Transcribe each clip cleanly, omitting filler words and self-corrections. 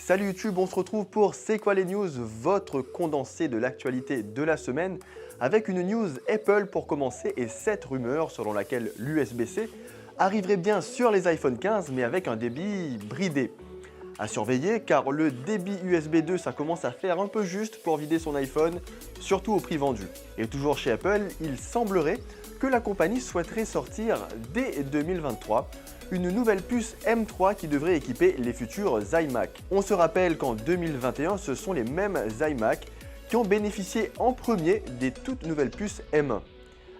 Salut YouTube, on se retrouve pour C'est quoi les news, votre condensé de l'actualité de la semaine, avec une news Apple pour commencer et cette rumeur selon laquelle l'USB-C arriverait bien sur les iPhone 15 mais avec un débit bridé. À surveiller car le débit USB 2 ça commence à faire un peu juste pour vider son iPhone, surtout au prix vendu. Et toujours chez Apple, il semblerait que la compagnie souhaiterait sortir dès 2023 une nouvelle puce M3 qui devrait équiper les futurs iMac. On se rappelle qu'en 2021, ce sont les mêmes iMac qui ont bénéficié en premier des toutes nouvelles puces M1.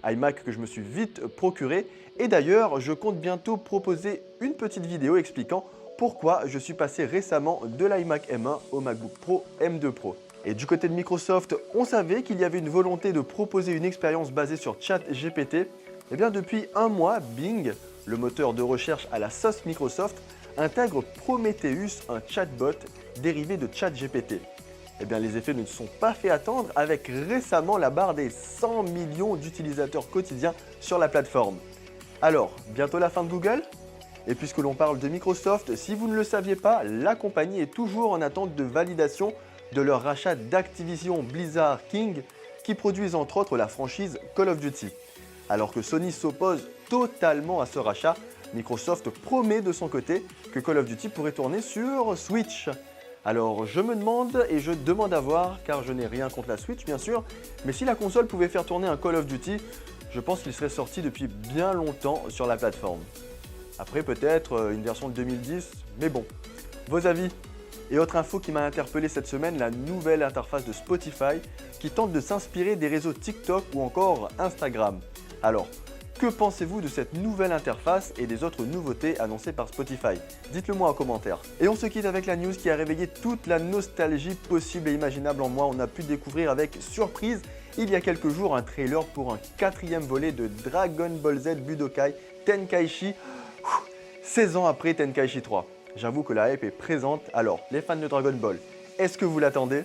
iMac que je me suis vite procuré et d'ailleurs je compte bientôt proposer une petite vidéo expliquant pourquoi je suis passé récemment de l'iMac M1 au MacBook Pro M2 Pro. Et du côté de Microsoft, on savait qu'il y avait une volonté de proposer une expérience basée sur ChatGPT. Et bien depuis un mois, Bing, le moteur de recherche à la sauce Microsoft, intègre Prometheus, un chatbot dérivé de ChatGPT. Et bien les effets ne se sont pas fait attendre avec récemment la barre des 100 millions d'utilisateurs quotidiens sur la plateforme. Alors, bientôt la fin de Google ? Et puisque l'on parle de Microsoft, si vous ne le saviez pas, la compagnie est toujours en attente de validation de leur rachat d'Activision Blizzard King qui produisent entre autres la franchise Call of Duty. Alors que Sony s'oppose totalement à ce rachat, Microsoft promet de son côté que Call of Duty pourrait tourner sur Switch. Alors je me demande et je demande à voir, car je n'ai rien contre la Switch bien sûr, mais si la console pouvait faire tourner un Call of Duty, je pense qu'il serait sorti depuis bien longtemps sur la plateforme. Après peut-être une version de 2010, mais bon. Vos avis ? Et autre info qui m'a interpellé cette semaine, la nouvelle interface de Spotify qui tente de s'inspirer des réseaux TikTok ou encore Instagram. Alors, que pensez-vous de cette nouvelle interface et des autres nouveautés annoncées par Spotify? Dites-le moi en commentaire. Et on se quitte avec la news qui a réveillé toute la nostalgie possible et imaginable en moi. On a pu découvrir avec surprise il y a quelques jours un trailer pour un 4e volet de Dragon Ball Z Budokai Tenkaichi, 16 ans après Tenkaichi 3. J'avoue que la hype est présente. Alors, les fans de Dragon Ball, est-ce que vous l'attendez?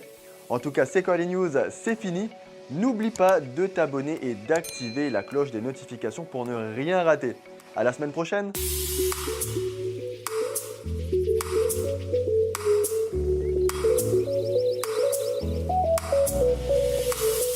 En tout cas, c'est quoi les news? C'est fini. N'oublie pas de t'abonner et d'activer la cloche des notifications pour ne rien rater. À la semaine prochaine!